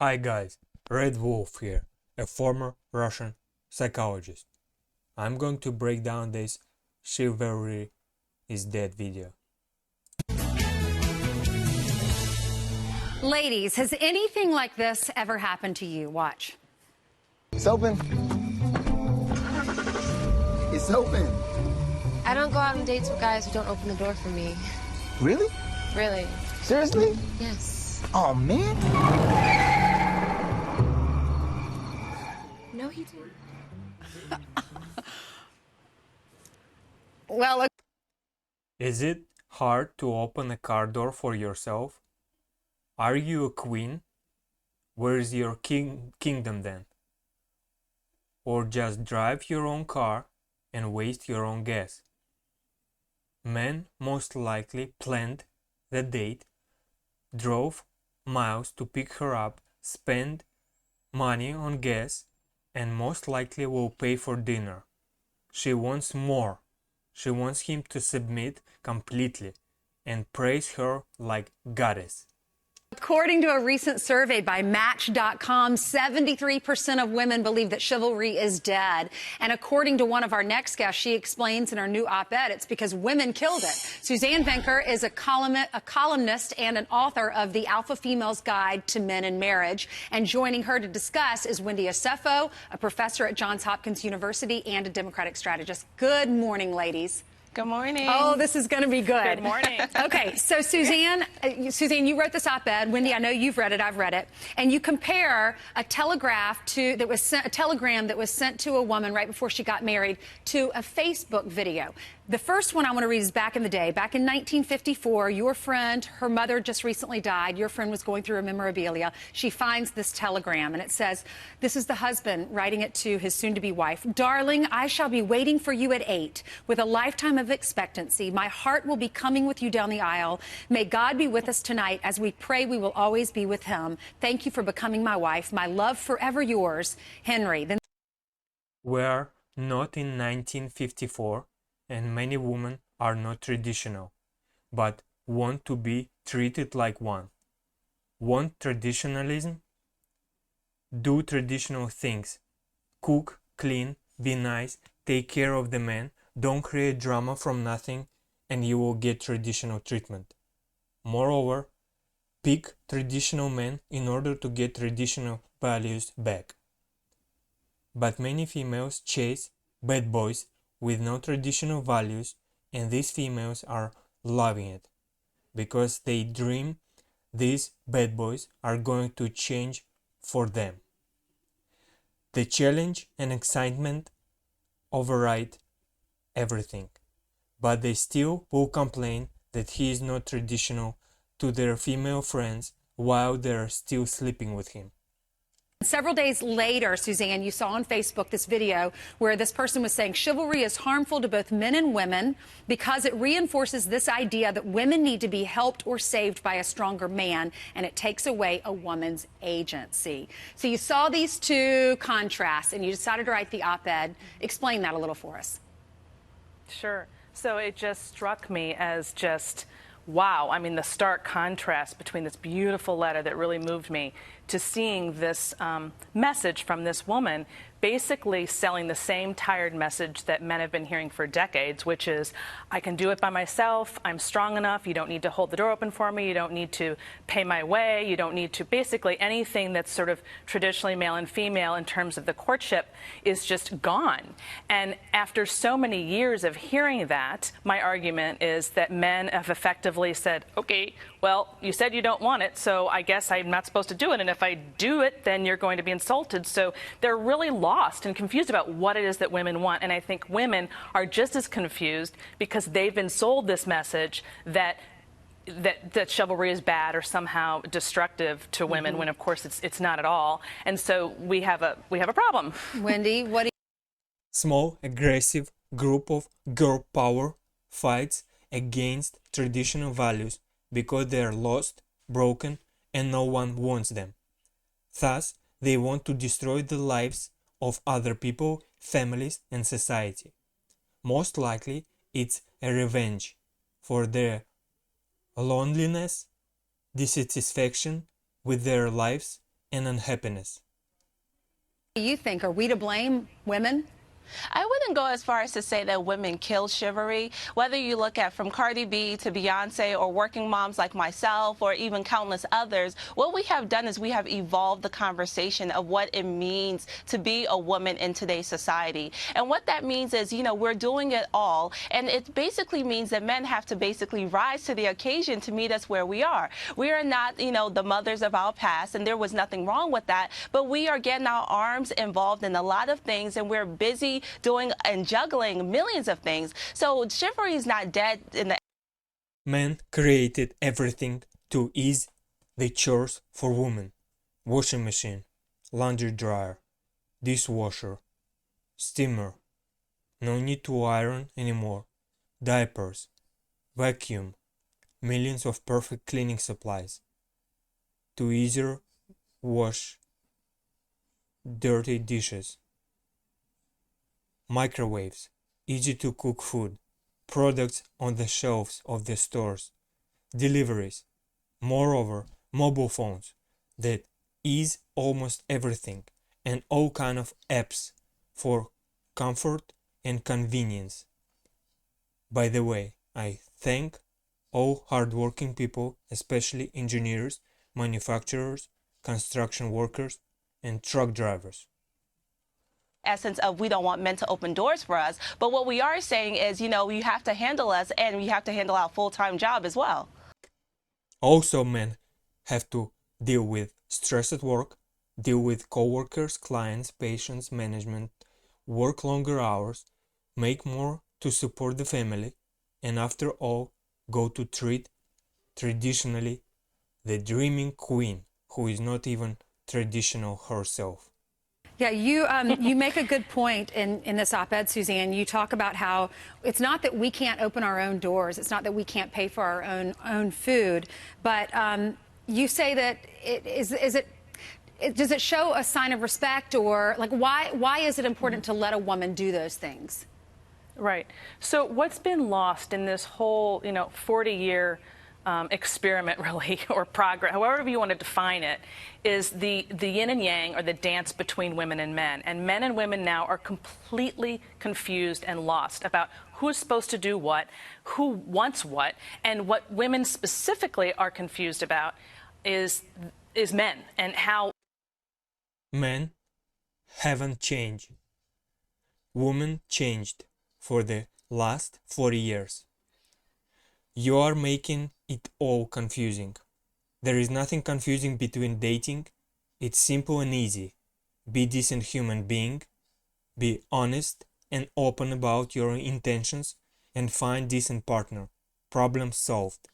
Hi guys, Red Wolf here, a former Russian psychologist. I'm going to break down this Chivalry is Dead video. Ladies, has anything like this ever happened to you? Watch. It's open. It's open. I don't go out on dates with guys who don't open the door for me. Really? Really? Seriously? Yes. Oh, man. No, he didn't. Well, Is it hard to open a car door for yourself? Are you a queen? Where is your kingdom then? Or just drive your own car and waste your own gas? Men most likely planned the date, drove miles to pick her up, spent money on gas, and most likely will pay for dinner. She wants more. She wants him to submit completely and praise her like goddess. according to a recent survey by Match.com, 73% of women believe that chivalry is dead. And according to one of our next guests, she explains in her new op-ed, it's because women killed it. Suzanne Venker is a columnist and an author of The Alpha Female's Guide to Men and Marriage. And joining her to discuss is Wendy Asefo, a professor at Johns Hopkins University and a Democratic strategist. Good morning, ladies. Good morning. Oh, this is going to be good. Good morning. Okay, so Suzanne, you wrote this op-ed. Wendy, I know you've read it. I've read it. And you compare a telegram that was sent to a woman right before she got married to a Facebook video. The first one I want to read is back in the day. Back in 1954, your friend, her mother just recently died. Your friend was going through a memorabilia. She finds this telegram, and it says, this is the husband writing it to his soon-to-be wife. Darling, I shall be waiting for you at 8 with a lifetime of expectancy. My heart will be coming with you down the aisle. May God be with us tonight as we pray we will always be with him. Thank you for becoming my wife. My love forever yours, Henry. We're not in 1954, and many women are not traditional, but want to be treated like one. Want traditionalism? Do traditional things. Cook, clean, be nice, take care of the man, don't create drama from nothing, and you will get traditional treatment. Moreover, pick traditional men in order to get traditional values back. But many females chase bad boys with no traditional values, and these females are loving it because they dream these bad boys are going to change for them. The challenge and excitement override everything, but they still will complain that he is not traditional to their female friends while they're still sleeping with him. Several days later, Suzanne, you saw on Facebook this video where this person was saying chivalry is harmful to both men and women because it reinforces this idea that women need to be helped or saved by a stronger man, and it takes away a woman's agency. So you saw these two contrasts, and you decided to write the op-ed. Explain that a little for us. Sure. So it just struck me as just, wow. I mean, the stark contrast between this beautiful letter that really moved me to seeing this message from this woman basically selling the same tired message that men have been hearing for decades, which is, I can do it by myself, I'm strong enough, you don't need to hold the door open for me, you don't need to pay my way, you don't need to, basically anything that's sort of traditionally male and female in terms of the courtship is just gone. And after so many years of hearing that, my argument is that men have effectively said, okay, well, you said you don't want it, so I guess I'm not supposed to do it, and if I do it, then you're going to be insulted. So they're really lost and confused about what it is that women want, and I think women are just as confused because they've been sold this message that chivalry is bad or somehow destructive to women, when of course it's not at all. And so we have a problem. Wendy, what do Small, aggressive group of girl power fights against traditional values because they are lost, broken, and no one wants them. Thus, they want to destroy the lives of other people, families, and society. Most likely, it's a revenge for their loneliness, dissatisfaction with their lives, and unhappiness. What do you think? Are we to blame women? I wouldn't go as far as to say that women kill chivalry. Whether you look at from Cardi B to Beyonce or working moms like myself or even countless others, what we have done is we have evolved the conversation of what it means to be a woman in today's society. And what that means is, we're doing it all. And it basically means that men have to basically rise to the occasion to meet us where we are. We are not, the mothers of our past, and there was nothing wrong with that. But we are getting our arms involved in a lot of things, and we're busy doing and juggling millions of things. So chivalry is not dead in the... Men created everything to ease the chores for women. Washing machine, laundry dryer, dishwasher, steamer. No need to iron anymore. Diapers, vacuum, millions of perfect cleaning supplies. To easier wash dirty dishes. Microwaves, easy to cook food, products on the shelves of the stores, deliveries, moreover, mobile phones that ease almost everything, and all kind of apps for comfort and convenience. By the way, I thank all hardworking people, especially engineers, manufacturers, construction workers, and truck drivers. Essence of we don't want men to open doors for us, but what we are saying is, you have to handle us and you have to handle our full-time job as well. Also, men have to deal with stress at work, deal with coworkers, clients, patients, management, work longer hours, make more to support the family, and after all, go to treat traditionally the dreaming queen who is not even traditional herself. Yeah, you make a good point in this op-ed, Suzanne. You talk about how it's not that we can't open our own doors. It's not that we can't pay for our own food. But you say that does it show a sign of respect, or like why is it important to let a woman do those things? Right. So what's been lost in this whole 40-year experiment, really, or progress, however you want to define it, is the yin and yang, or the dance between women and men. And men and women now are completely confused and lost about who's supposed to do what, who wants what, and what women specifically are confused about is men and how Men haven't changed. Women changed for the last 40 years. You are making it all confusing. There is nothing confusing between dating. It's simple and easy. Be decent human being, be honest and open about your intentions, and find decent partner. Problem solved.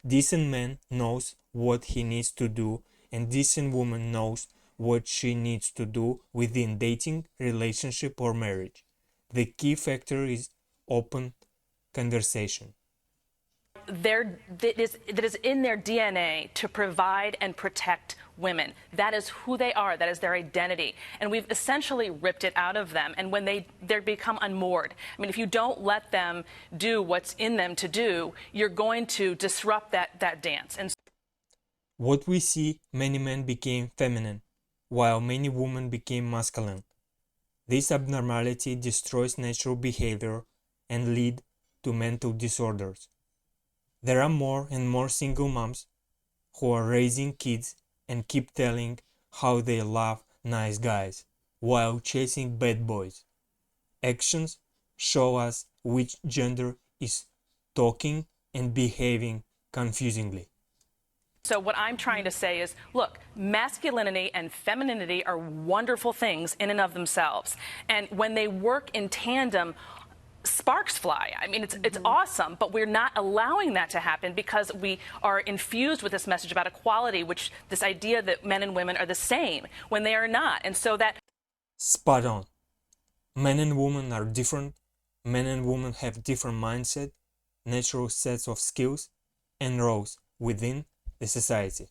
Decent man knows what he needs to do, and decent woman knows what she needs to do within dating, relationship or marriage. The key factor is open conversation. that is in their DNA to provide and protect women. That is who they are. That is their identity. And we've essentially ripped it out of them. And when they become unmoored, I mean, if you don't let them do what's in them to do, you're going to disrupt that dance. And what we see, many men became feminine, while many women became masculine. This abnormality destroys natural behavior and lead to mental disorders. There are more and more single moms who are raising kids and keep telling how they love nice guys while chasing bad boys. Actions show us which gender is talking and behaving confusingly. so what I'm trying to say is, look, masculinity and femininity are wonderful things in and of themselves. And when they work in tandem, sparks fly. I mean, it's awesome, but we're not allowing that to happen because we are infused with this message about equality, which this idea that men and women are the same when they are not. And so that... Spot on. Men and women are different. Men and women have different mindset, natural sets of skills and roles within the society.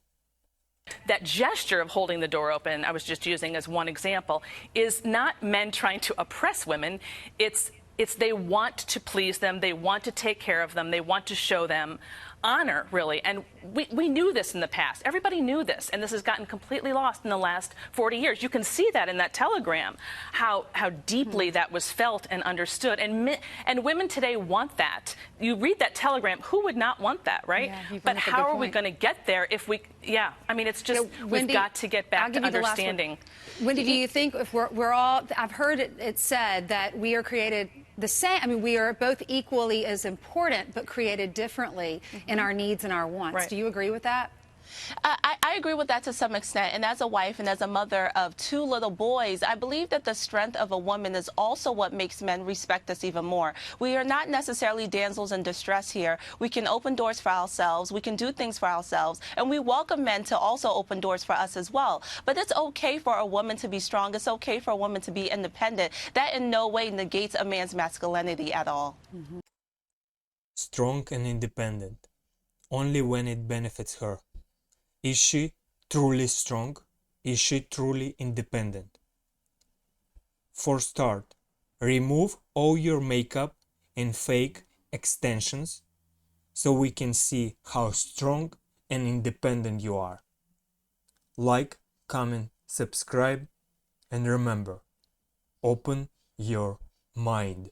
That gesture of holding the door open, I was just using as one example, is not men trying to oppress women. It's It's they want to please them, they want to take care of them, they want to show them honor, really. And we knew this in the past. Everybody knew this, and this has gotten completely lost in the last 40 years. You can see that in that telegram, how deeply that was felt and understood. And women today want that. You read that telegram, who would not want that, right? Yeah, but how are we going to get there if we, I mean, it's just, Wendy, we've got to get back to understanding. Wendy, do you think if we're all, I've heard it said that we are created the same, I mean, we are both equally as important, but created differently in our needs and our wants. Right. Do you agree with that? I agree with that to some extent. And as a wife and as a mother of 2 little boys, I believe that the strength of a woman is also what makes men respect us even more. We are not necessarily damsels in distress here. We can open doors for ourselves. We can do things for ourselves. And we welcome men to also open doors for us as well. But it's okay for a woman to be strong. It's okay for a woman to be independent. That in no way negates a man's masculinity at all. Strong and independent, only when it benefits her. Is she truly strong? Is she truly independent? For start, remove all your makeup and fake extensions so we can see how strong and independent you are. Like, comment, subscribe, and remember, open your mind.